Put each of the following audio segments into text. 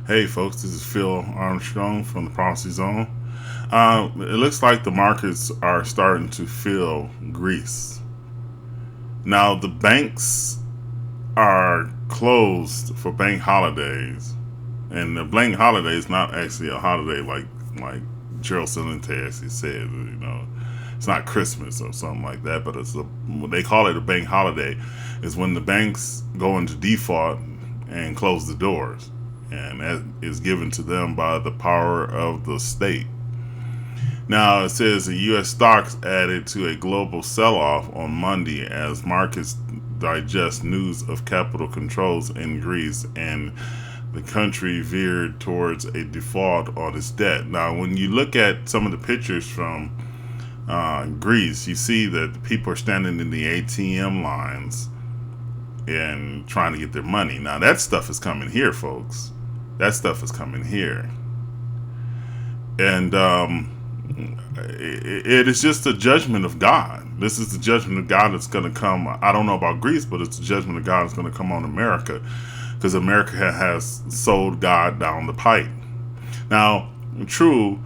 Hey folks, this is Phil Armstrong from the Prophecy Zone. It looks like the markets are starting to feel Greece. Now the banks are closed for bank holidays, and the bank holiday is not actually a holiday like Gerald Celente actually said. It's not Christmas or something like that, but what they call it a bank holiday is when the banks go into default and close the doors, and that is given to them by the power of the state. Now it says the U.S. stocks added to a global sell-off on Monday as markets digest news of capital controls in Greece and the country veered towards a default on its debt. Now, when you look at some of the pictures from Greece, you see that people are standing in the ATM lines and trying to get their money. Now, that stuff is coming here, folks. That stuff is coming here. And it is just the judgment of God. This is the judgment of God that's going to come. I don't know about Greece, but it's the judgment of God that's going to come on America, because America has sold God down the pipe. Now, true,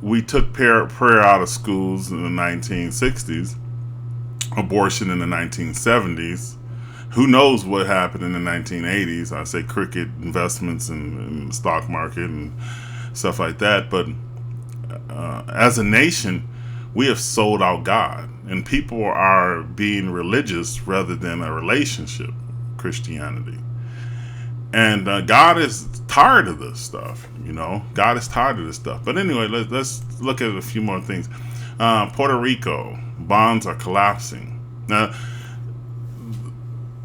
we took prayer out of schools in the 1960s, abortion in the 1970s. Who knows what happened in the 1980s? I say cricket investments in the stock market and stuff like that. But as a nation, we have sold out God, and people are being religious rather than a relationship, Christianity. And God is tired of this stuff, God is tired of this stuff. But anyway, let's look at a few more things. Puerto Rico, bonds are collapsing. Now,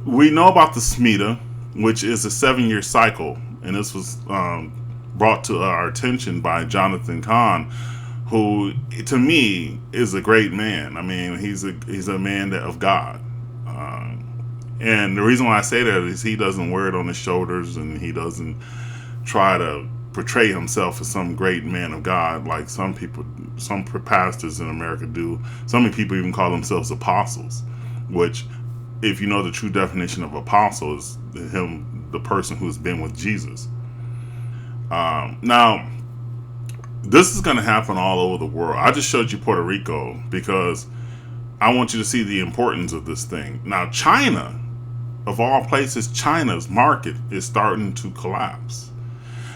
we know about the SMETA, which is a 7-year cycle, and this was brought to our attention by Jonathan Kahn, who, to me, is a great man. I mean, he's a man of God. And the reason why I say that is he doesn't wear it on his shoulders, and he doesn't try to portray himself as some great man of God like some pastors in America do. Some people even call themselves apostles, which, if you know the true definition of apostle, is the person who's been with Jesus. Now, this is going to happen all over the world. I just showed you Puerto Rico because I want you to see the importance of this thing. Now, China, of all places, China's market is starting to collapse.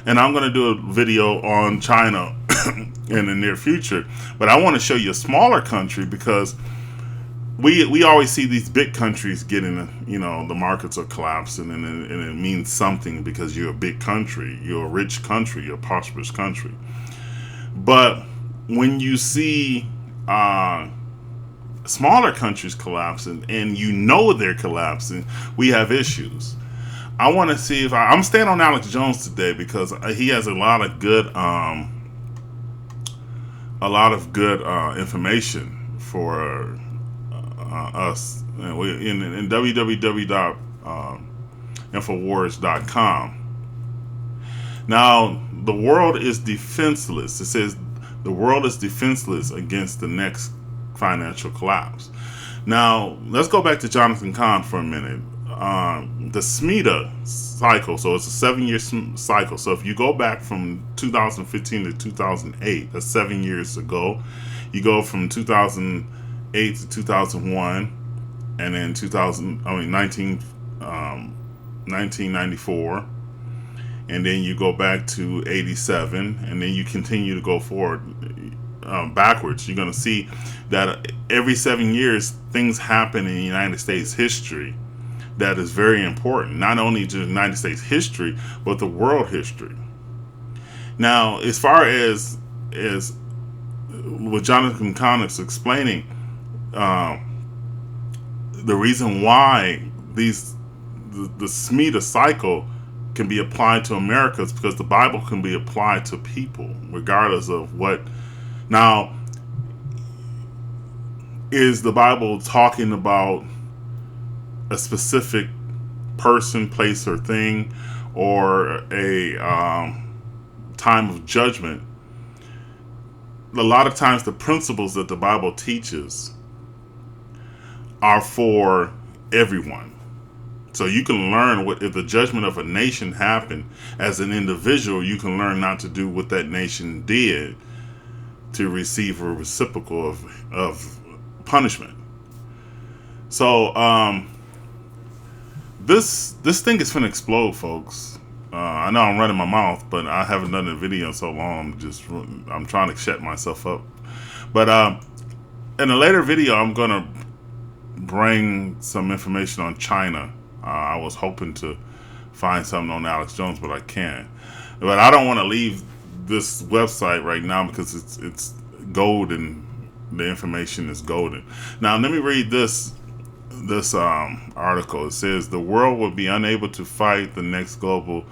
And I'm going to do a video on China in the near future. But I want to show you a smaller country because we always see these big countries getting, the markets are collapsing, and it means something because you're a big country, you're a rich country, you're a prosperous country. But when you see smaller countries collapsing, and they're collapsing, we have issues. I want to see if I'm staying on Alex Jones today because he has a lot of good information for us in www.infowars.com. Now, the world is defenseless. It says the world is defenseless against the next financial collapse. Now, let's go back to Jonathan Kahn for a minute. The SMETA cycle, so it's a 7-year cycle. So if you go back from 2015 to 2008, that's 7 years ago. You go from 2008 to 2001, and then 1994, and then you go back to 87, and then you continue to go forward backwards. You're going to see that every 7 years things happen in the United States history that is very important, not only to the United States history, but the world history. Now, as far as what Jonathan Kahn is explaining, the reason why the SMETA cycle can be applied to America is because the Bible can be applied to people, regardless of what. Now, is the Bible talking about a specific person, place, or thing, or a time of judgment? a lot of times the principles that the Bible teaches are for everyone. So you can learn what if the judgment of a nation happened as an individual, you can learn not to do what that nation did to receive a reciprocal of punishment. So this thing is finna explode, folks. I know I'm running my mouth, but I haven't done a video in so long. I'm trying to shut myself up. But in a later video, I'm gonna bring some information on China. I was hoping to find something on Alex Jones, but I can't. But I don't want to leave this website right now because it's golden. The information is golden. Now let me read this article. It says the world will be unable to fight the next global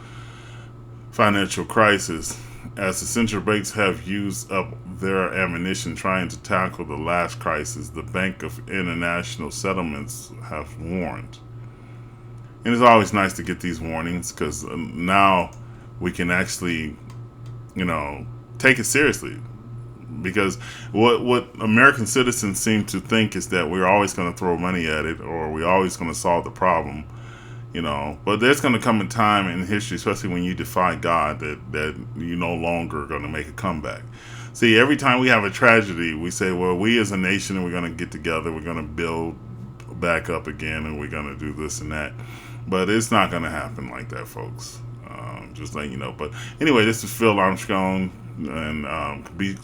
financial crisis as the central banks have used up their ammunition trying to tackle the last crisis. The Bank of International Settlements have warned. And it's always nice to get these warnings because now we can actually, take it seriously. Because what American citizens seem to think is that we're always going to throw money at it or we're always going to solve the problem, But there's going to come a time in history, especially when you defy God, that you're no longer going to make a comeback. See, every time we have a tragedy, we say, well, we as a nation, we're going to get together, we're going to build back up again, and we're going to do this and that. But it's not going to happen like that, folks. Just letting you know. But anyway, this is Phil Armstrong, and be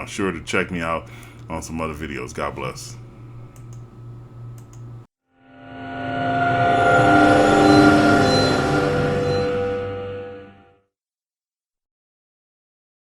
sure to check me out on some other videos. God bless.